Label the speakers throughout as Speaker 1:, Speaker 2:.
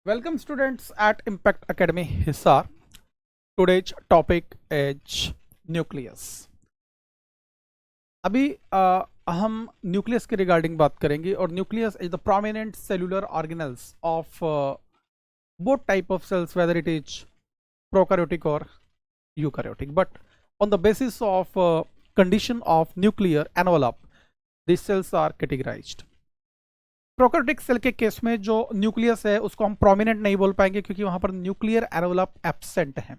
Speaker 1: Welcome students at Impact Academy Hisar. Today's topic is nucleus. अभी हम nucleus के regarding बात करेंगे और nucleus is the prominent cellular organelles of both type of cells, whether it is prokaryotic or eukaryotic. But on the basis of condition of nuclear envelope, these cells are categorized. Prokaryotic cell के case में जो nucleus है उसको हम prominent नहीं बोल पाएंगे क्योंकि वहां पर न्यूक्लियर एनवेलप एब्सेंट है।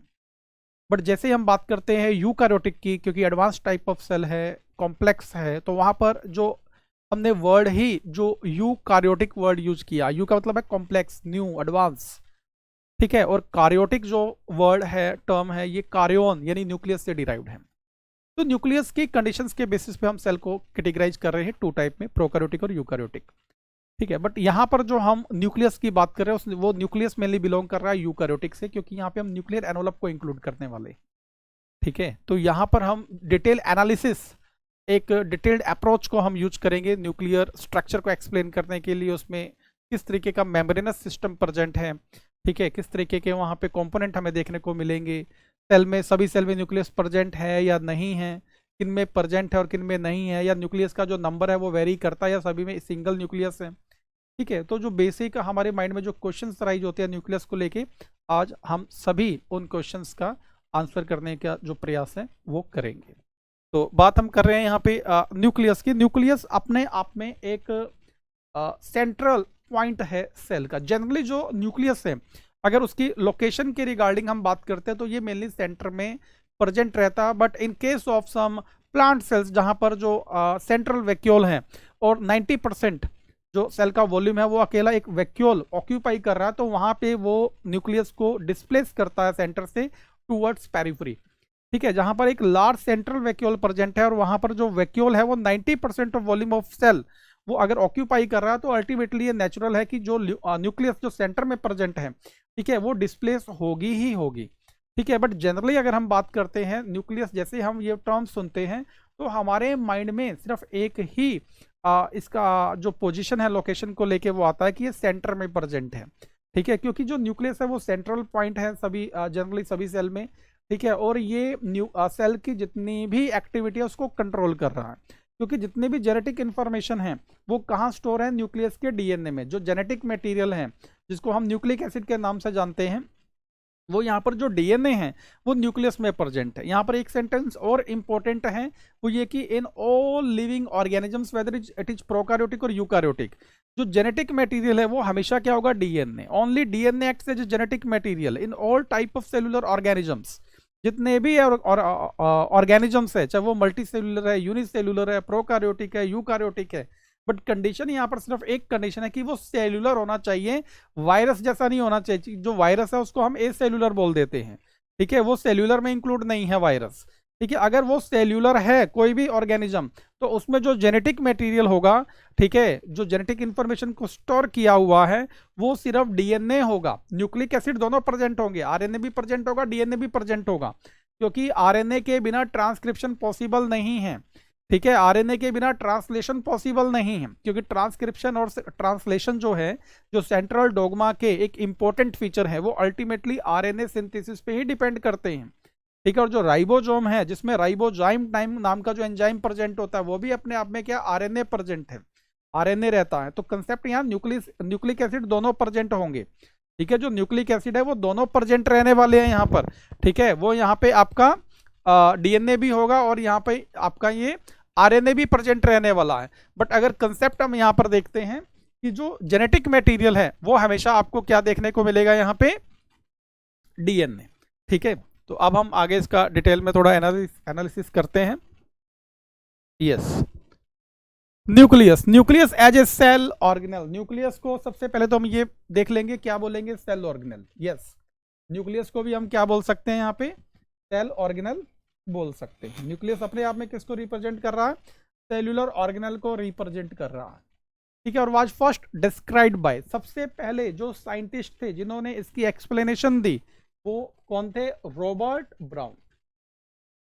Speaker 1: बट जैसे ही हम बात करते हैं यूकैरियोटिक की, क्योंकि एडवांस टाइप ऑफ सेल है, कॉम्प्लेक्स है, तो वहां पर जो हमने वर्ड ही जो यूकैरियोटिक वर्ड यूज किया, यू का मतलब है कॉम्प्लेक्स, न्यू, एडवांस, ठीक है, और कार्योटिक जो वर्ड है, टर्म है, ये कार्योन यानी न्यूक्लियस से डिराइव्ड है। तो न्यूक्लियस की कंडीशंस के बेसिस पे हम सेल को कैटेगराइज कर रहे हैं टू टाइप में, प्रोकैरियोटिक और यूकैरियोटिक, ठीक है। बट यहाँ पर जो हम न्यूक्लियस की बात कर रहे हैं वो न्यूक्लियस मेनली बिलोंग कर रहा है यूकैरियोटिक से, क्योंकि यहाँ पे हम न्यूक्लियर एनवेलप को इंक्लूड करने वाले, ठीक है। तो यहाँ पर हम डिटेल एनालिसिस, एक डिटेल्ड अप्रोच को हम यूज करेंगे न्यूक्लियर स्ट्रक्चर को एक्सप्लेन करने के लिए। उसमें किस तरीके का मेम्ब्रेनस सिस्टम प्रेजेंट है, ठीक है, किस तरीके के वहाँ पे कंपोनेंट हमें देखने को मिलेंगे, सेल में सभी सेल में न्यूक्लियस प्रेजेंट है या नहीं है, किन में प्रेजेंट है और किन में नहीं है, या न्यूक्लियस का जो नंबर है वो वेरी करता है या सभी में सिंगल न्यूक्लियस है, ठीक है। तो जो बेसिक हमारे माइंड में जो क्वेश्चंस राइज होते हैं न्यूक्लियस को लेके, आज हम सभी उन क्वेश्चंस का आंसर करने का जो प्रयास है वो करेंगे। तो बात हम कर रहे हैं यहाँ पे न्यूक्लियस की। न्यूक्लियस अपने आप में एक सेंट्रल पॉइंट है सेल का। जनरली जो न्यूक्लियस है, अगर उसकी लोकेशन के रिगार्डिंग हम बात करते हैं तो ये मेनली सेंटर में प्रेजेंट रहता है। But in case of some plant cells जहां पर जो सेंट्रल वैक्यूल है और 90% जो सेल का वॉल्यूम है वो अकेला एक वैक्यूल ऑक्यूपाई कर रहा है, तो वहां पे वो न्यूक्लियस को डिस्प्लेस करता है सेंटर से टूवर्ड्स पेरिफेरी, ठीक है। जहां पर एक लार्ज सेंट्रल वैक्यूल प्रेजेंट है और वहां पर जो वैक्यूल है वो 90% ऑफ वॉल्यूम ऑफ सेल वो अगर ऑक्यूपाई कर रहा है, तो अल्टीमेटली ये नेचुरल है कि जो न्यूक्लियस जो सेंटर में प्रेजेंट है, ठीक है, वो डिस्प्लेस होगी ही होगी, ठीक है। बट जनरली अगर हम बात करते हैं न्यूक्लियस, जैसे हम ये टर्म सुनते हैं तो हमारे माइंड में सिर्फ एक ही इसका जो पोजीशन है, लोकेशन को लेके वो आता है कि ये सेंटर में प्रेजेंट है, ठीक है, क्योंकि जो न्यूक्लियस है वो सेंट्रल पॉइंट है सभी जनरली सभी सेल में, ठीक है। और ये सेल की जितनी भी एक्टिविटी है उसको कंट्रोल कर रहा है, क्योंकि जितने भी जेनेटिक इंफॉर्मेशन है वो कहाँ स्टोर है, न्यूक्लियस के डीएनए में। जो जेनेटिक मटेरियल है जिसको हम न्यूक्लिक एसिड के नाम से जानते हैं, वो यहाँ पर जो डीएनए है वो न्यूक्लियस में प्रेजेंट है। यहाँ पर एक सेंटेंस और इंपॉर्टेंट है, वो ये कि in all living organisms whether it is prokaryotic और यूकैरियोटिक, जो जेनेटिक मटेरियल है वो हमेशा क्या होगा, DNA. Only DNA acts as genetic material in all type of cellular organisms. जितने भी ऑर्गेनिजम्स है, चाहे वो मल्टी सेलुलर है, यूनिसेलुलर है, प्रोकैरियोटिक है, यूकैरियोटिक है, बट कंडीशन यहाँ पर सिर्फ एक कंडीशन है कि वो सेलुलर होना चाहिए, वायरस जैसा नहीं होना चाहिए। जो वायरस है उसको हम ए सेलुलर बोल देते हैं, ठीक है, वो सेलुलर में इंक्लूड नहीं है वायरस, ठीक है। अगर वो सेल्यूलर है कोई भी ऑर्गेनिज्म, तो उसमें जो जेनेटिक मटेरियल होगा, ठीक है, जो जेनेटिक इंफॉर्मेशन को स्टोर किया हुआ है वो सिर्फ डीएनए होगा। न्यूक्लिक एसिड दोनों प्रेजेंट होंगे, आरएनए भी प्रेजेंट होगा, डीएनए भी प्रेजेंट होगा, क्योंकि आरएनए के बिना ट्रांसक्रिप्शन पॉसिबल नहीं है, ठीक है। आरएनए के बिना ट्रांसलेशन पॉसिबल नहीं है, क्योंकि ट्रांसक्रिप्शन और ट्रांसलेशन जो है, जो सेंट्रल डोग्मा के एक इंपॉर्टेंट फीचर है, वो अल्टीमेटली आरएनए सिंथेसिस पे ही डिपेंड करते हैं, ठीक है। और जो राइबोसोम है, जिसमें राइबोजाइम टाइम नाम का जो एंजाइम प्रेजेंट होता है, वो भी अपने आप में क्या, आरएनए प्रेजेंट है, आरएनए रहता है। तो कंसेप्ट यहाँ न्यूक्लिक एसिड दोनों प्रेजेंट होंगे, ठीक है। जो न्यूक्लिक एसिड है वो दोनों प्रेजेंट रहने वाले हैं यहाँ पर, ठीक है। वो यहाँ पे आपका डीएनए भी होगा और यहाँ पे आपका ये आरएनए भी प्रेजेंट रहने वाला है। बट अगर कंसेप्ट हम यहाँ पर देखते हैं कि जो जेनेटिक मटेरियल है वो हमेशा आपको क्या देखने को मिलेगा, यहाँ पे डीएनए, ठीक है। तो अब हम आगे इसका डिटेल में थोड़ा एनालिसिस करते हैं। Yes, nucleus as a cell organelle. Nucleus को सबसे पहले तो हम ये देख लेंगे, क्या बोलेंगे, सेल ऑर्गेनेल। यस, न्यूक्लियस को भी हम क्या बोल सकते हैं, यहाँ पे सेल ऑर्गेनेल बोल सकते हैं। न्यूक्लियस अपने आप में किसको रिप्रेजेंट कर रहा है, सेल्यूलर ऑर्गेनेल को रिप्रेजेंट कर रहा है, ठीक है। और वाज फर्स्ट डिस्क्राइब्ड बाय, सबसे पहले जो साइंटिस्ट थे जिन्होंने इसकी एक्सप्लेनेशन दी वो कौन थे, रॉबर्ट ब्राउन।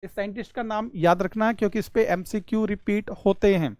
Speaker 1: इस साइंटिस्ट का नाम याद रखना है क्योंकि इस पे एमसीक्यू रिपीट होते हैं,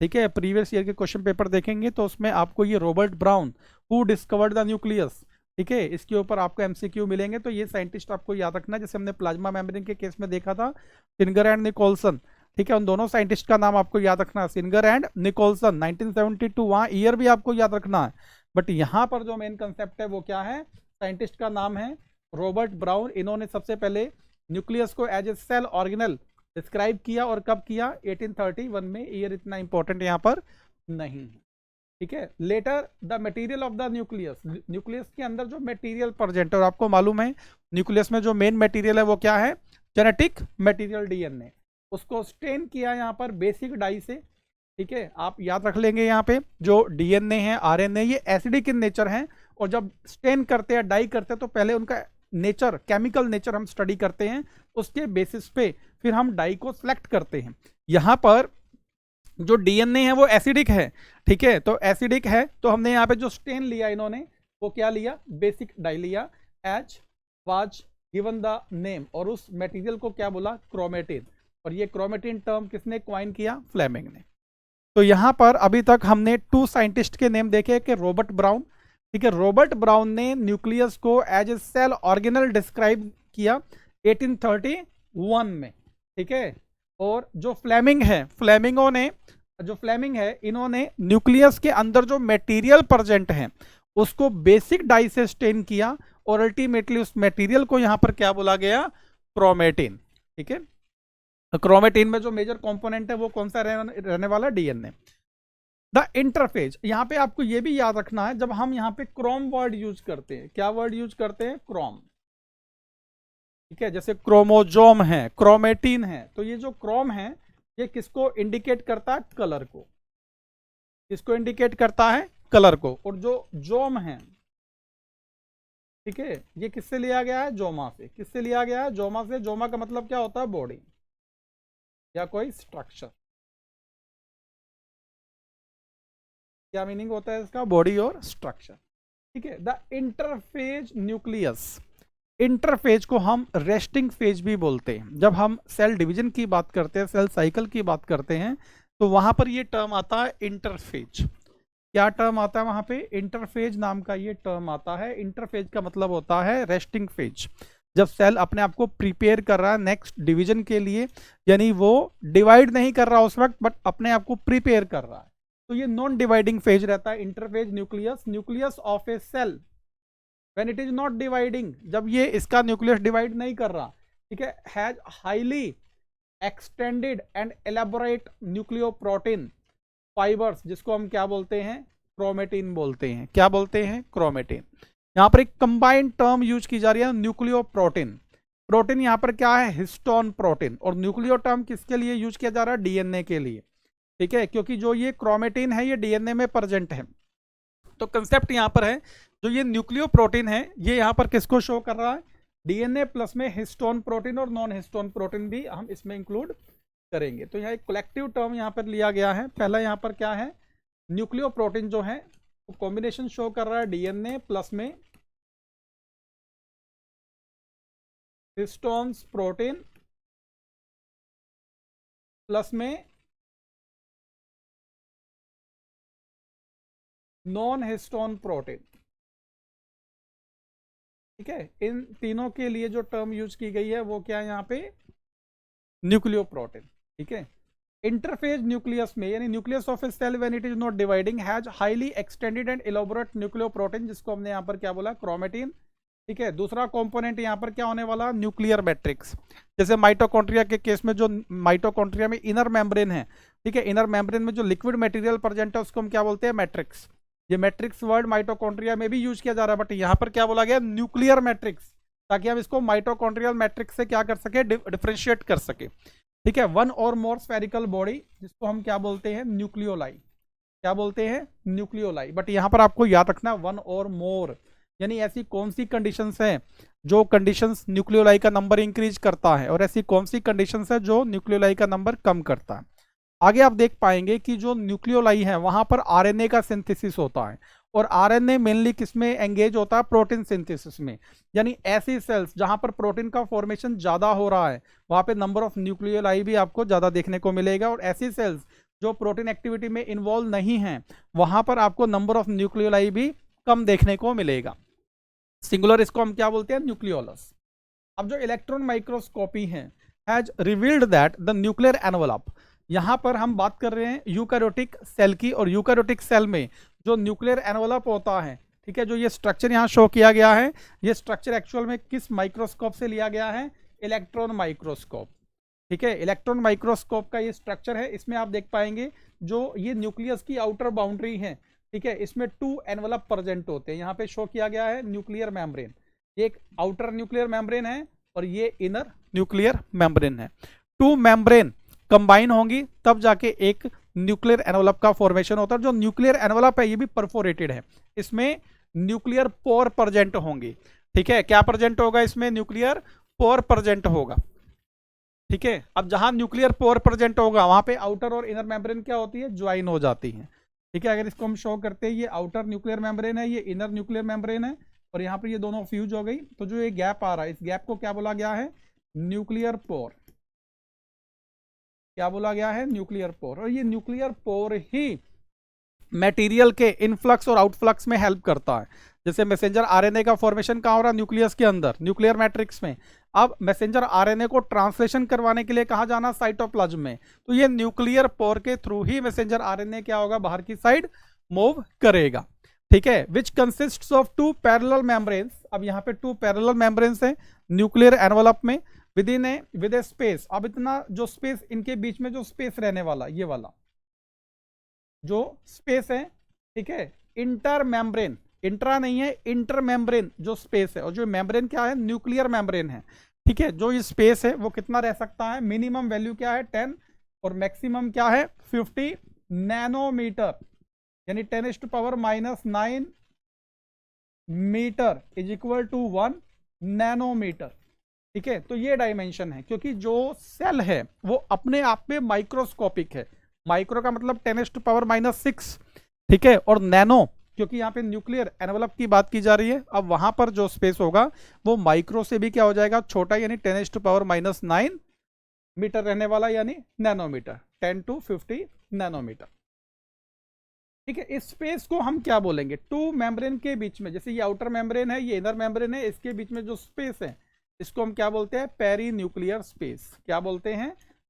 Speaker 1: ठीक है। प्रीवियस ईयर के क्वेश्चन पेपर देखेंगे तो उसमें आपको ये Robert brown who discovered the nucleus, ठीक है, इसके ऊपर आपको एमसीक्यू मिलेंगे। तो ये साइंटिस्ट आपको याद रखना, जैसे हमने प्लाज्मा मेम्ब्रेन के केस में देखा था, सिंगर एंड निकोलसन। ठीक है, उन दोनों साइंटिस्ट का नाम आपको याद रखना है, सिंगर एंड निकोलसन, 1972, वहां ईयर भी आपको याद रखना है। बट यहाँ पर जो मेन कंसेप्ट है वो क्या है, साइंटिस्ट का नाम है रॉबर्ट ब्राउन। इन्होंने सबसे पहले न्यूक्लियस को as a cell organelle describe किया, और कब किया, 1831 में। ईयर इतना इंपॉर्टेंट यहाँ पर नहीं है। ठीक है, later the material of the nucleus, nucleus के अंदर जो मटेरियल प्रेजेंट है, और आपको मालूम है न्यूक्लियस में जो मेन मटेरियल है वो क्या है, जेनेटिक मटेरियल, डीएनए। उसको स्टेन किया यहाँ पर बेसिक डाई से। ठीक है, आप याद रख लेंगे यहाँ पे जो डीएनए है, आरएनए, ये एसिडिक इन नेचर है, और जब स्टेन करते हैं, डाई करते हैं, तो पहले उनका नेचर, केमिकल नेचर हम स्टडी करते हैं, उसके बेसिस पे फिर हम डाई को सिलेक्ट करते हैं। यहाँ पर जो डीएनए है वो एसिडिक है। ठीक है, तो एसिडिक है, तो हमने यहाँ पे जो स्टेन लिया इन्होंने, वो क्या लिया, बेसिक डाई लिया, as was given the name, और उस मटेरियल को क्या बोला, क्रोमेटिन। और ये क्रोमेटिन टर्म किसने क्वाइन किया, फ्लेमिंग ने। तो यहाँ पर अभी तक हमने 2 साइंटिस्ट के नेम देखे कि रॉबर्ट ब्राउन। ठीक है, रॉबर्ट ब्राउन ने न्यूक्लियस को as a cell organelle describe किया 1831 में। ठीक है, और जो फ्लेमिंग है, फ्लेमिंग है, इन्होंने न्यूक्लियस के अंदर जो मटेरियल प्रेजेंट है उसको बेसिक डाई से स्टेन किया, और अल्टीमेटली उस मटेरियल को यहां पर क्या बोला गया, क्रोमेटिन। ठीक है, क्रोमेटिन में जो मेजर कंपोनेंट है वो कौन सा रहने वाला, डीएनए। द इंटरफेज, यहां पे आपको ये भी याद रखना है, जब हम यहां पे क्रोम वर्ड यूज करते हैं, क्या वर्ड यूज करते हैं, क्रोम। ठीक है, जैसे क्रोमोजोम है, क्रोमेटिन है, तो ये जो क्रोम है ये किसको इंडिकेट करता है, कलर को। किसको इंडिकेट करता है, कलर को। और जो जोम है, ठीक है, ये किससे लिया गया है, जोमा से। किससे लिया गया है, जोमा से। जोमा का मतलब क्या होता है, बॉडी या कोई स्ट्रक्चर। क्या मीनिंग होता है इसका, बॉडी और स्ट्रक्चर। ठीक है, द इंटरफेज न्यूक्लियस, इंटरफेज को हम रेस्टिंग फेज भी बोलते हैं। जब हम सेल डिवीजन की बात करते हैं, सेल साइकिल की बात करते हैं, तो वहां पर ये टर्म आता है इंटरफेज। क्या टर्म आता है वहां पे, इंटरफेज नाम का ये टर्म आता है। इंटरफेज का मतलब होता है रेस्टिंग फेज, जब सेल अपने आप को प्रिपेयर कर रहा है नेक्स्ट डिवीजन के लिए, यानी वो डिवाइड नहीं कर रहा उस वक्त, बट अपने आप को प्रिपेयर कर रहा है, तो ये नॉन डिवाइडिंग फेज रहता है interphase nucleus. Nucleus of a cell when it is not dividing, जब ये इसका न्यूक्लियस डिवाइड नहीं कर रहा, ठीक है, has highly extended and elaborate nucleoprotein fibres, जिसको हम क्या बोलते हैं, क्रोमेटिन बोलते हैं। क्या बोलते हैं, क्रोमेटिन। यहाँ पर एक कंबाइंड टर्म यूज की जा रही है, न्यूक्लियोप्रोटीन। प्रोटीन यहाँ पर क्या है, हिस्टोन प्रोटीन, और न्यूक्लियो टर्म किसके लिए यूज किया जा रहा है, डीएनए के लिए। ठीक है, क्योंकि जो ये क्रोमेटिन है ये डीएनए में प्रेजेंट है। तो कंसेप्ट यहाँ पर है, जो ये न्यूक्लियो प्रोटीन है ये यहाँ पर किसको शो कर रहा है, डीएनए प्लस में हिस्टोन प्रोटीन और नॉन हिस्टोन प्रोटीन भी हम इसमें इंक्लूड करेंगे। तो यहाँ एक कलेक्टिव टर्म यहाँ पर लिया गया है। पहला यहाँ पर क्या है, न्यूक्लियो प्रोटीन जो है वो कॉम्बिनेशन शो कर रहा है डीएनए प्लस में हिस्टोन्स प्रोटीन प्लस में नॉन हिस्टोन प्रोटीन। ठीक है, इन तीनों के लिए जो टर्म यूज की गई है वो क्या है यहाँ पे, न्यूक्लियो प्रोटीन। ठीक है, इंटरफेज न्यूक्लियस में, यानी nucleus of a cell when it is not dividing has highly extended and elaborate nucleo protein, जिसको हमने यहाँ पर क्या बोला, क्रोमेटिन। ठीक है, दूसरा कंपोनेंट यहाँ पर क्या होने वाला, न्यूक्लियर मैट्रिक्स। जैसे माइटोकॉन्ड्रिया के केस में जो माइटोकॉन्ड्रिया में इनर मेम्ब्रेन है, ठीक है, इनर मेम्ब्रेन में जो लिक्विड मटेरियल प्रेजेंट है उसको हम क्या बोलते हैं, मैट्रिक्स। ये मैट्रिक्स वर्ड माइटोकॉन्ड्रिया में भी यूज किया जा रहा है, बट यहाँ पर क्या बोला गया, न्यूक्लियर मैट्रिक्स, ताकि हम इसको माइटोकॉन्ड्रियल मैट्रिक्स से क्या कर सके, डिफरेंशिएट कर सके। ठीक है, वन और मोर स्फेरिकल बॉडी, जिसको हम क्या बोलते हैं, न्यूक्लियोलाई। क्या बोलते हैं, न्यूक्लियोलाई। बट यहाँ पर आपको याद रखना वन और मोर, यानी ऐसी कौन सी कंडीशंस हैं जो कंडीशंस न्यूक्लियोलाई का नंबर इंक्रीज करता है, और ऐसी कौन सी कंडीशंस है जो न्यूक्लियोलाई का नंबर कम करता है। आगे आप देख पाएंगे कि जो न्यूक्लियोलाई है वहां पर आरएनए का सिंथेसिस होता है, और आरएनए मेनली किसमें एंगेज होता है, प्रोटीन सिंथेसिस में। यानी ऐसी सेल्स जहां पर प्रोटीन का फॉर्मेशन ज्यादा हो रहा है वहां पे नंबर ऑफ न्यूक्लियोलाई भी आपको ज्यादा देखने को मिलेगा, और ऐसी सेल्स जो प्रोटीन एक्टिविटी में इन्वॉल्व नहीं है वहां पर आपको नंबर ऑफ न्यूक्लियोलाई भी कम देखने को मिलेगा। सिंगुलर इसको हम क्या बोलते हैं, न्यूक्लियोलस। अब जो इलेक्ट्रॉन माइक्रोस्कोपी है has revealed that the nuclear envelope, यहां पर हम बात कर रहे हैं यूकैरियोटिक सेल की, और यूकैरियोटिक सेल में जो न्यूक्लियर एनवलप होता है, ठीक है, जो ये स्ट्रक्चर यहां शो किया गया है, ये स्ट्रक्चर एक्चुअल में किस माइक्रोस्कोप से लिया गया है, इलेक्ट्रॉन माइक्रोस्कोप। ठीक है, इलेक्ट्रॉन माइक्रोस्कोप का ये स्ट्रक्चर है, इसमें आप देख पाएंगे जो ये न्यूक्लियस की आउटर बाउंड्री है, ठीक है, इसमें 2 एनवलप प्रेजेंट होते हैं, यहाँ पे शो किया गया है न्यूक्लियर मेम्ब्रेन, एक आउटर न्यूक्लियर मेम्ब्रेन है और ये इनर न्यूक्लियर मेम्ब्रेन है। 2 मेम्ब्रेन कंबाइन होंगी तब जाके एक न्यूक्लियर एनवलप का फॉर्मेशन होता है। जो न्यूक्लियर एनवलप है ये भी परफोरेटेड है, इसमें न्यूक्लियर पोर प्रेजेंट होंगे। ठीक है, क्या प्रेजेंट होगा इसमें, न्यूक्लियर पोर प्रेजेंट होगा। ठीक है, अब जहां न्यूक्लियर पोर प्रेजेंट होगा वहां पे आउटर और इनर मेम्ब्रेन क्या होती है, ज्वाइन हो जाती है। ठीक है, अगर इसको हम शो करते हैं, ये आउटर न्यूक्लियर मेम्ब्रेन है, ये इनर न्यूक्लियर मेम्ब्रेन है, और यहाँ पर ये दोनों फ्यूज हो गई, तो जो ये गैप आ रहा है इस गैप को क्या बोला गया है, न्यूक्लियर पोर। क्या बोला गया है, न्यूक्लियर पोर। और ये न्यूक्लियर पोर ही मटेरियल के इनफ्लक्स और आउटफ्लक्स में हेल्प करता है। जैसे मैसेंजर आरएनए का फॉर्मेशन कहाँ हो रहा है, न्यूक्लियस के अंदर, न्यूक्लियर मैट्रिक्स में। अब मैसेंजर आरएनए को ट्रांसलेशन करवाने के लिए कहाँ जाना, साइटोप्लाज्म में, तो ये न्यूक्लियर पोर के थ्रू ही मैसेंजर आरएनए क्या होगा, बाहर की साइड मूव करेगा। ठीक है, विच कंसिस्ट्स ऑफ 2 पैरेलल मेम्ब्रेन्स। अब यहाँ पे 2 पैरेलल मेम्ब्रेन्स है न्यूक्लियर एनवलप में, विद ए स्पेस। अब इतना जो स्पेस इनके बीच में जो स्पेस रहने वाला, ये वाला जो स्पेस है, ठीक है, इंटर मेम्ब्रेन, इंट्रा नहीं है, इंटर मेम्ब्रेन जो स्पेस है, और जो मेम्ब्रेन क्या है, न्यूक्लियर मेम्ब्रेन है। ठीक है, जो ये स्पेस है वो कितना रह सकता है, मिनिमम वैल्यू क्या है 10 और मैक्सिमम क्या है 50 नैनोमीटर, यानी 10⁻⁻⁹ metre is equal to 1 nanometre. ठीक है, तो ये डायमेंशन है, क्योंकि जो सेल है वो अपने आप में माइक्रोस्कोपिक है। माइक्रो का मतलब 10⁻⁶। ठीक है, और नैनो क्योंकि यहाँ पे न्यूक्लियर एनवलप की बात की जा रही है, अब वहां पर जो स्पेस होगा वो माइक्रो से भी क्या हो जाएगा, छोटा, यानी 10⁻⁹ मीटर रहने वाला, यानी नैनोमीटर, 10 to 50 नैनोमीटर। ठीक है, इस स्पेस को हम क्या बोलेंगे, 2 मेम्ब्रेन के बीच में, जैसे ये आउटर मेम्ब्रेन है, ये इनर मेम्ब्रेन है, इसके बीच में जो स्पेस है इसको हम क्या बोलते हैं, पेरी न्यूक्लियर स्पेस। क्या बोलते हैं,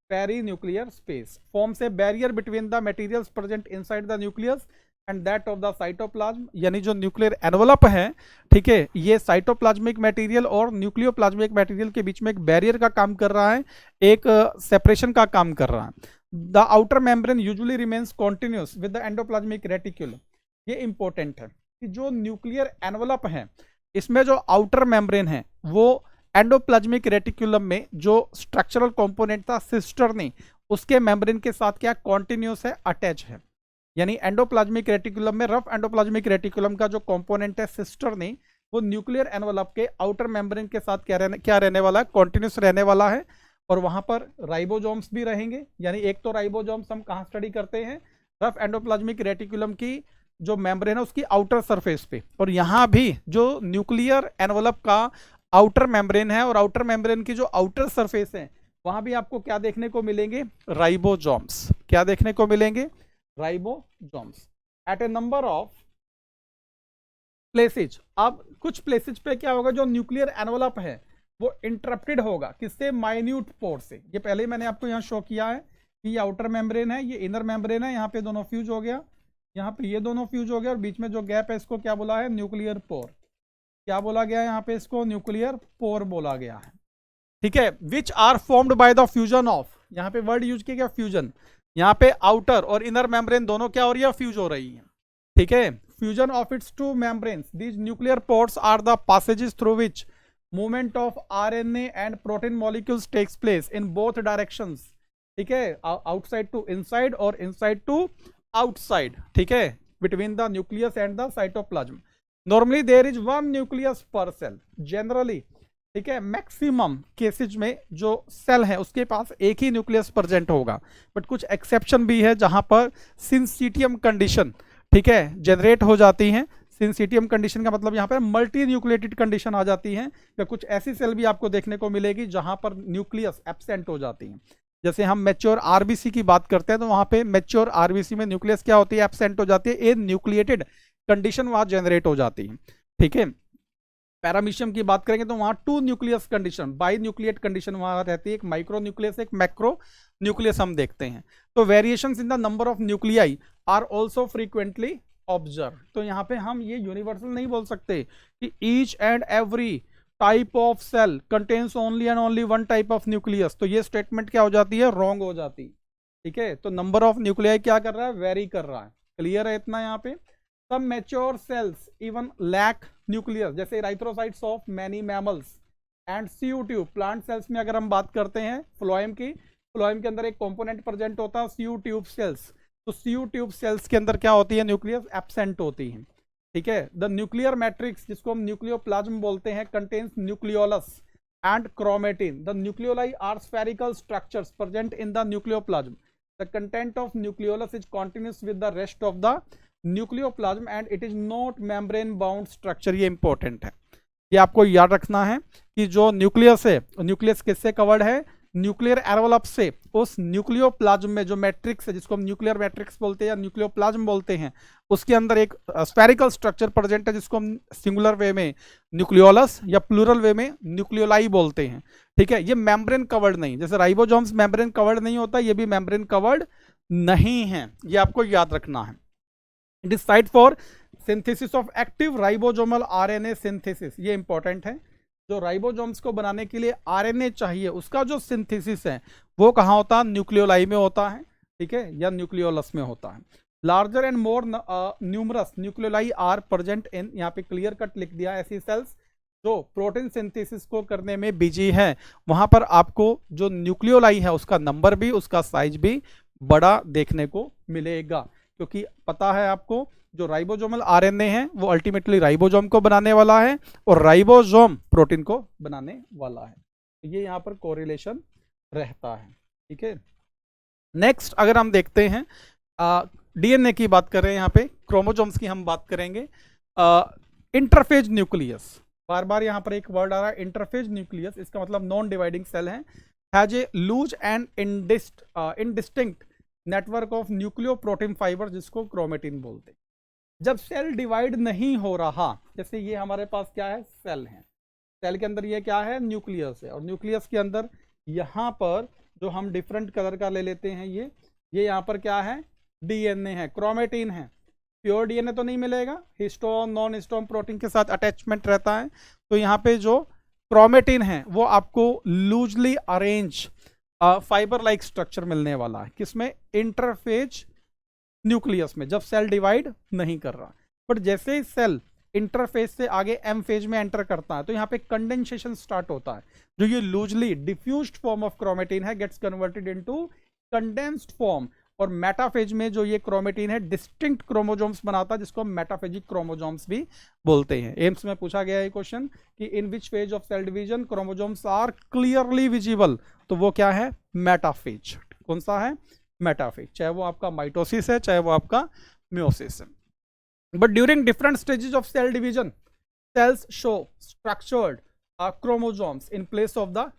Speaker 1: perinuclear space. Forms a barrier between the materials present inside the nucleus and that of the cytoplasm, यानी जो न्यूक्लियर एनवलप है, ठीक है, ये साइटोप्लाज्मिक मटेरियल और न्यूक्लियोप्लाज्मिक मटेरियल के बीच में एक बैरियर का काम कर रहा है, एक सेपरेशन का काम कर रहा है। The outer membrane usually remains continuous with the endoplasmic reticulum. ये इंपॉर्टेंट है कि जो न्यूक्लियर एनवलप है इसमें जो आउटर मेम्ब्रेन है वो एंडोप्लाज्मिक रेटिक्यूलम में जो स्ट्रक्चरल कंपोनेंट था सिस्टर्नी, उसके मेम्ब्रेन के साथ क्या कॉन्टिन्यूस है, अटैच है। यानी एंडोप्लाज्मिक रेटिकुलम में, रफ एंडोप्लाज्मिक रेटिकुलम का जो कंपोनेंट है सिस्टर्नी, वो न्यूक्लियर एनवलप के आउटर मेम्ब्रेन के साथ क्या रहने वाला है, कॉन्टिन्यूस रहने वाला है। और वहां पर राइबोसोम्स भी रहेंगे, यानी एक तो राइबोसोम्स हम कहाँ स्टडी करते हैं, रफ एंडोप्लाज्मिक रेटिकुलम की जो मेम्ब्रेन है उसकी आउटर सरफेस पे, और यहाँ भी जो न्यूक्लियर एनवलप का आउटर मेम्ब्रेन है और आउटर मेम्ब्रेन की जो आउटर सरफेस है वहां भी आपको क्या देखने को मिलेंगे, राइबोसोम्स। क्या देखने को मिलेंगे, ribosomes at a number of places. अब कुछ प्लेसेज पे क्या होगा, जो न्यूक्लियर एनवलप है वो इंटरप्टेड होगा, किससे, माइन्यूट पोर से। ये पहले ही मैंने आपको यहाँ शो किया है कि ये आउटर मेम्ब्रेन है, ये इनर मेम्ब्रेन है, यहाँ पे दोनों फ्यूज हो गया, यहाँ पे ये दोनों फ्यूज हो गया, और बीच में जो गैप है इसको क्या बोला है, न्यूक्लियर पोर। क्या बोला गया है यहाँ पे, इसको न्यूक्लियर पोर बोला गया है। ठीक है, which are formed by the fusion of, यहाँ पे वर्ड यूज किया गया फ्यूजन, यहाँ पे आउटर और इनर मेम्ब्रेन दोनों क्या हो रही है, फ्यूज हो रही है। ठीक है, fusion of its 2 membranes, these nuclear pores are the passages through which movement of RNA and protein molecules takes place in both directions। ठीक है, आउटसाइड टू इनसाइड और इनसाइड टू आउटसाइड। ठीक है, between the nucleus and the cytoplasm. Normally there is 1 nucleus per cell, generally. ठीक है, maximum cases में जो cell है उसके पास एक ही न्यूक्लियस प्रेजेंट होगा, बट कुछ एक्सेप्शन भी है जहां पर सिंसिटियम कंडीशन, ठीक है, जनरेट हो जाती हैं। सिंसिटियम कंडीशन का मतलब यहाँ पर मल्टी न्यूक्लिएटेड कंडीशन आ जाती है, या कुछ ऐसी सेल भी आपको देखने को मिलेगी जहां पर न्यूक्लियस एब्सेंट हो जाती है। जैसे हम मैच्योर आरबीसी की बात करते हैं तो वहां पे मैच्योर आरबीसी में न्यूक्लियस क्या होती है, एब्सेंट हो जाती है, ए न्यूक्लिएटेड कंडीशन वहां जनरेट हो जाती है। ठीक है, पैरामीशियम की बात करेंगे तो वहां 2 nucleus condition, binucleate condition वहां रहती है, एक माइक्रो न्यूक्लियस एक मैक्रो न्यूक्लियस हम देखते हैं। तो variations in the number of nuclei are also frequently observe. तो यहाँ पे हम ये यूनिवर्सल नहीं बोल सकते कि each and every type of cell contains only and only one type of nucleus. तो ये स्टेटमेंट क्या हो जाती है, रॉन्ग हो जाती है। ठीक है, तो नंबर ऑफ न्यूक्लियाई क्या कर रहा है, वेरी कर रहा है। क्लियर है इतना यहाँ पे। सब mature cells even lack nucleus, जैसे erythrocytes of many mammals and sieve tube. Plant cells में अगर हम बात करते हैं फ्लोएम की, फ्लोएम के अंदर एक कंपोनेंट प्रेजेंट होता है सीयू ट्यूब सेल्स। तो सीयू ट्यूब सेल्स के अंदर क्या होती है, न्यूक्लियस एब्सेंट होती है। ठीक है, द न्यूक्लियर मैट्रिक्स जिसको हम न्यूक्लियोप्लाज्म बोलते हैं contains nucleolus and chromatin. The nucleoli are spherical structures present in the nucleoplasm. The content of nucleolus is continuous with the rest of the nucleoplasm and it is not membrane bound structure. ये important है, ये आपको याद रखना है कि जो nucleus है, न्यूक्लियस किससे कवर्ड है, न्यूक्लियर एनवेलप से। उस न्यूक्लियोप्लाज्म में जो मैट्रिक्स है जिसको हम न्यूक्लियर मैट्रिक्स बोलते हैं या न्यूक्लियोप्लाज्म बोलते हैं, उसके अंदर एक स्फेरिकल स्ट्रक्चर प्रेजेंट है जिसको हम सिंगुलर वे में न्यूक्लियोलस या प्लूरल वे में न्यूक्लियोलाई बोलते हैं। ठीक है, ये मेम्ब्रेन कवर्ड नहीं, जैसे राइबोसोम्स मेम्ब्रेन कवर्ड नहीं होता, ये भी मेम्ब्रेन कवर्ड नहीं है, ये आपको याद रखना है। It is site for synthesis of active ribosomal RNA synthesis. ये इंपॉर्टेंट है, जो राइबोसोम्स को बनाने के लिए आरएनए चाहिए उसका जो सिंथेसिस है वो कहाँ होता है, न्यूक्लियोलाई में होता है। ठीक है, या न्यूक्लियोलस में होता है। Larger and more numerous nucleoli are present in, यहाँ पे क्लियर कट लिख दिया, ऐसी सेल्स जो प्रोटीन सिंथेसिस को करने में बिजी है। वहां पर आपको जो न्यूक्लियोलाई है उसका नंबर भी, उसका साइज भी बड़ा देखने को मिलेगा, क्योंकि पता है आपको जो राइबोसोमल आरएनए है वो अल्टीमेटली राइबोसोम को बनाने वाला है और राइबोसोम प्रोटीन को बनाने वाला है। ये यहाँ पर कोरिलेशन रहता है। ठीक है, नेक्स्ट अगर हम देखते हैं डीएनए की बात करें, यहाँ पे क्रोमोसोम्स की हम बात करेंगे। इंटरफेज न्यूक्लियस, बार बार यहाँ पर एक वर्ड आ रहा है इंटरफेज न्यूक्लियस, इसका मतलब नॉन डिवाइडिंग सेल है। Has a loose and indistinct network of nucleo protein fibre जिसको क्रोमेटिन बोलते हैं। जब सेल डिवाइड नहीं हो रहा, जैसे ये हमारे पास क्या है, सेल है, सेल के अंदर ये क्या है, न्यूक्लियस है, और न्यूक्लियस के अंदर यहाँ पर जो हम डिफरेंट कलर का ले लेते हैं ये यहाँ पर क्या है, डीएनए है, क्रोमेटिन है। प्योर डीएनए तो नहीं मिलेगा, हिस्टोन नॉन हिस्टोन प्रोटीन के साथ अटैचमेंट रहता है। तो यहाँ पे जो क्रोमेटिन है वो आपको loosely arrange fibre like structure मिलने वाला है, किसमें, इंटरफेज न्यूक्लियस में, जब सेल डिवाइड नहीं कर रहा। बट जैसे ही सेल इंटरफेज से आगे एम फेज में एंटर करता है तो यहाँ पे कंडेंसेशन स्टार्ट होता है। जो ये loosely diffused form of chromatin है gets converted into condensed form, और मेटाफेज में जो ये क्रोमेटिन है डिस्टिंक्ट क्रोमोसोम्स बनाता है जिसको हम मेटाफेजिक क्रोमोसोम्स भी बोलते हैं। एम्स में पूछा गया है क्वेश्चन कि in which phase of cell division chromosomes are clearly visible, तो वो क्या है, मेटाफेज। कौन सा है, मेटाफेज, चाहे वो आपका माइटोसिस है चाहे वो आपका म्योसिस है। But during different stages of cell division cells show structured chromosomes in place of the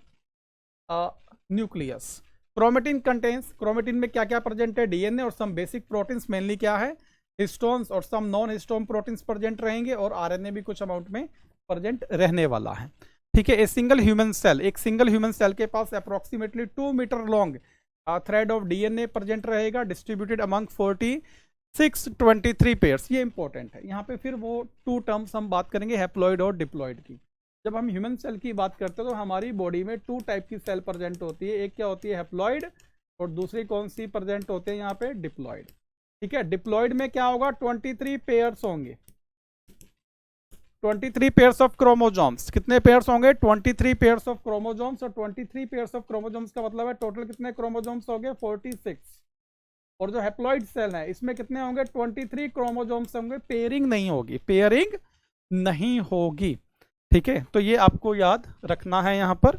Speaker 1: nucleus. Chromatin contains, chromatin में क्या क्या प्रेजेंट है, डीएनए और सम बेसिक प्रोटीन्स, मेनली क्या है, हिस्टोन्स और some non histone proteins present रहेंगे, और आरएनए भी कुछ अमाउंट में प्रेजेंट रहने वाला है। ठीक है, ए सिंगल ह्यूमन सेल, एक सिंगल ह्यूमन सेल के पास approximately 2 metre long thread of DNA present रहेगा, डिस्ट्रीब्यूटेड अमंग 4623 पेयर्स। ये इंपॉर्टेंट है। यहाँ पे फिर वो 2 टर्म्स हम बात करेंगे, हैप्लॉइड और डिप्लॉइड की। जब हम ह्यूमन सेल की बात करते हैं तो हमारी बॉडी में 2 टाइप की सेल प्रेजेंट होती है, एक क्या होती है, हैप्लॉइड, और दूसरी कौन सी प्रेजेंट होते हैं यहाँ पे, डिप्लॉइड। ठीक है, डिप्लॉइड में क्या होगा, 23 पेयर्स होंगे, 23 पेयर्स ऑफ क्रोमोसोम्स। कितने पेयर्स होंगे, 23 पेयर्स ऑफ क्रोमोसोम्स, और 23 पेयर्स ऑफ क्रोमोसोम्स का मतलब है टोटल कितने क्रोमोसोम्स होंगे, 46। और जो हैप्लॉइड सेल है इसमें कितने होंगे, 23 क्रोमोसोम्स होंगे, पेयरिंग नहीं होगी, पेयरिंग नहीं होगी। ठीक है, तो ये आपको याद रखना है यहाँ पर।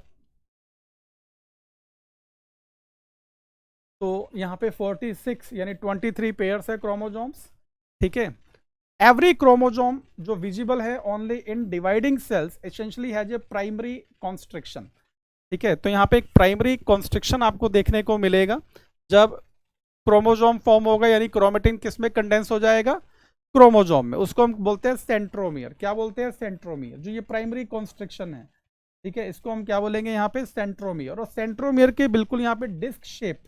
Speaker 1: तो यहाँ पे 46 यानी 23 पेयर्स है क्रोमोसोम्स। ठीक है, एवरी क्रोमोसोम जो विजिबल है only in dividing cells essentially has a primary constriction. ठीक है, तो यहाँ पे एक प्राइमरी कॉन्स्ट्रिक्शन आपको देखने को मिलेगा जब क्रोमोसोम फॉर्म होगा, यानी क्रोमेटिन किस में कंडेंस हो जाएगा, क्रोमोजोम में, उसको हम बोलते हैं सेंट्रोमियर। क्या बोलते हैं? सेंट्रोमियर। जो ये प्राइमरी कॉन्स्ट्रिक्शन है, ठीक है, इसको हम क्या बोलेंगे यहाँ पे? सेंट्रोमियर। और सेंट्रोमियर के बिल्कुल यहाँ पे डिस्क शेप,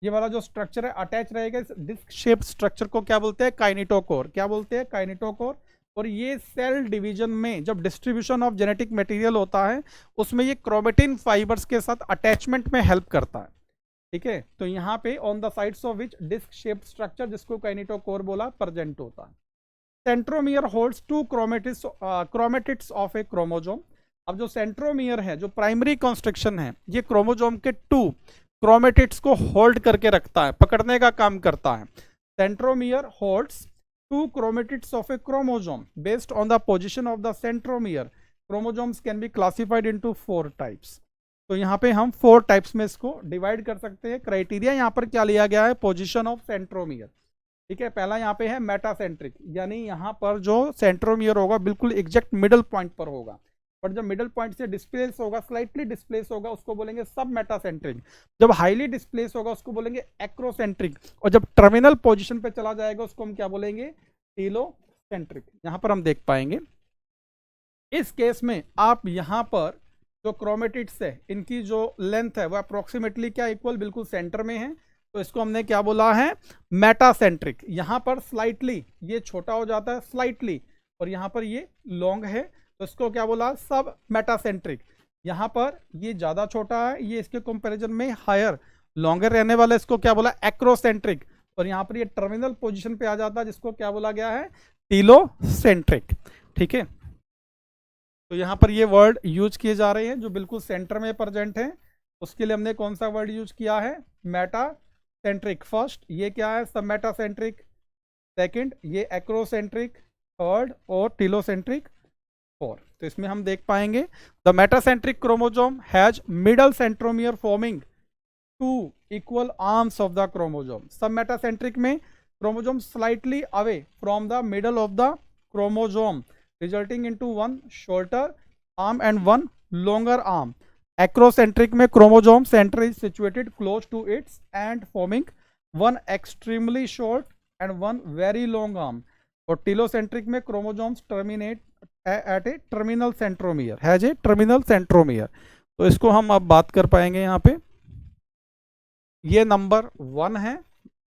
Speaker 1: ये वाला जो स्ट्रक्चर है अटैच रहेगा, इस डिस्क शेप स्ट्रक्चर को क्या बोलते हैं? काइनेटोकोर। क्या बोलते हैं? काइनेटोकोर। और ये सेल डिवीजन में जब डिस्ट्रीब्यूशन ऑफ जेनेटिक मटेरियल होता है उसमें ये क्रोमेटिन फाइबर्स के साथ अटैचमेंट में हेल्प करता है, ठीक है। तो यहाँ पे on the sides of which disc shape structure, जिसको काइनेटोकोर बोला, प्रेजेंट होता है। Centromere holds two chromatids of a chromosome. अब जो सेंट्रोमियर है, जो प्राइमरी कॉन्स्ट्रक्शन है, ये क्रोमोजोम के 2 क्रोमेटिड्स को होल्ड करके रखता है, पकड़ने का काम करता है। Centromere holds 2 chromatids of a chromosome. Based on the position of the centromere, chromosomes can be classified into 4 types. तो यहाँ पे हम 4 टाइप्स में इसको डिवाइड कर सकते हैं। क्राइटेरिया यहाँ पर क्या लिया गया है? पोजीशन ऑफ सेंट्रोमियर, ठीक है। पहला यहाँ पे है मेटासेंट्रिक, यानी यहाँ पर जो सेंट्रोमियर होगा बिल्कुल एग्जैक्ट मिडल पॉइंट पर होगा, पर जब मिडल पॉइंट से डिस्प्लेस होगा, स्लाइटली डिस्प्लेस होगा, उसको बोलेंगे सब मेटासेंट्रिक। जब हाईली डिस्प्लेस होगा उसको बोलेंगे एक्रोसेंट्रिक। और जब टर्मिनल पोजीशन पे चला जाएगा उसको हम क्या बोलेंगे? टीलोसेंट्रिक। यहां पर हम देख पाएंगे इस केस में आप यहां पर जो क्रोमेटिड्स है इनकी जो लेंथ है वो अप्रोक्सीमेटली क्या इक्वल, बिल्कुल सेंटर में है, तो इसको हमने क्या बोला है? मेटासेंट्रिक। यहां पर स्लाइटली ये छोटा हो जाता है स्लाइटली, और यहां पर ये लॉन्ग है, तो इसको क्या बोला? सब मेटासेंट्रिक। यहां पर ये ज्यादा छोटा है, ये इसके कंपैरिजन में हायर लॉन्गर रहने वाला, इसको क्या बोला? एक्रोसेंट्रिक। और यहां पर ये टर्मिनल पोजीशन पे आ जाता है, जिसको क्या बोला गया है? टीलोसेंट्रिक, ठीक है। तो यहां पर ये वर्ड यूज किए जा रहे हैं जो बिल्कुल सेंटर में प्रेजेंट है, उसके लिए हमने कौन सा वर्ड यूज किया है? मेटासेंट्रिक। फर्स्ट ये क्या है? Submetacentric. सेकंड ये एक्रोसेंट्रिक। थर्ड और टीलोसेंट्रिक 4। तो इसमें हम देख पाएंगे the metacentric chromosome has middle centromere forming 2 equal arms of the chromosome. Submetacentric में chromosome slightly away from the middle of the chromosome resulting into 1 shorter arm and 1 longer arm. Acrocentric में chromosome centre is situated close to its end forming 1 extremely short and 1 very long arm. और telocentric में chromosomes terminate at A terminal centromere, has a terminal centromere. तो इसको हम अब बात कर पाएंगे। यहाँ पे ये नंबर 1 है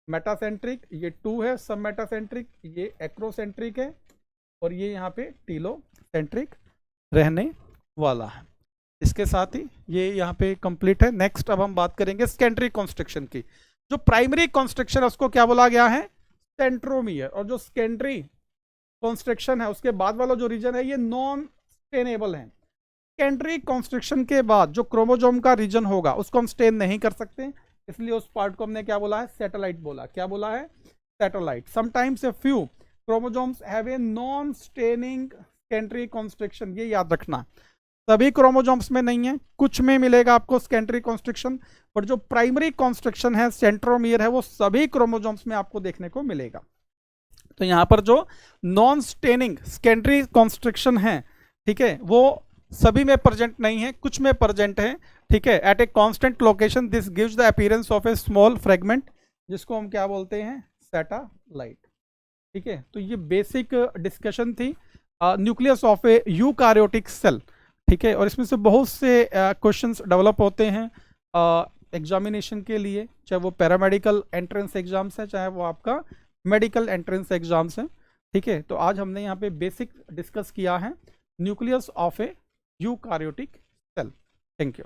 Speaker 1: मेटासेंट्रिक, ये 2 है सब मेटासेंट्रिक, ये एक्रोसेंट्रिक है, और ये यहाँ पे टीलोसेंट्रिक रहने वाला है। इसके साथ ही ये यहाँ पे कंप्लीट है। नेक्स्ट अब हम बात करेंगे सेकेंडरी कॉन्स्ट्रक्शन की। जो प्राइमरी कॉन्स्ट्रक्शन है उसको क्या बोला गया है? सेंट्रोमियर। और जो सेकेंडरी कॉन्स्ट्रक्शन है उसके बाद वाला जो रीजन है ये नॉन स्टेनेबल है। सेकेंडरी कॉन्स्ट्रक्शन के बाद जो क्रोमोजोम का रीजन होगा उसको हम स्टेन नहीं कर सकते, इसलिए उस पार्ट को हमने क्या बोला है? सैटेलाइट बोला। क्या बोला है? Satellite. Sometimes a few chromosomes have a non staining secondary construction. ये याद रखना, सभी क्रोमोजोम्स में नहीं है, कुछ में मिलेगा आपको सेकेंडरी कॉन्स्ट्रक्शन, पर जो प्राइमरी कॉन्स्ट्रक्शन है सेंट्रोमियर है वो सभी क्रोमोजोम्स में आपको देखने को मिलेगा। तो यहां पर जो नॉन स्टेनिंग सेकेंडरी कॉन्स्ट्रक्शन है, ठीक है, वो सभी में प्रेजेंट नहीं है, कुछ में प्रेजेंट है, ठीक है। At a constant location this gives the appearance of a small fragment, जिसको हम क्या बोलते हैं? सैटेलाइट, ठीक है। तो ये बेसिक डिस्कशन थी nucleus of a eukaryotic cell, ठीक है। और इसमें से बहुत से क्वेश्चंस डेवलप होते हैं एग्जामिनेशन के लिए, चाहे वो पैरामेडिकल एंट्रेंस एग्जाम्स है, चाहे वो आपका मेडिकल एंट्रेंस एग्जाम्स हैं, ठीक है। तो आज हमने यहाँ पे बेसिक डिस्कस किया है nucleus of a eukaryotic cell. Thank you.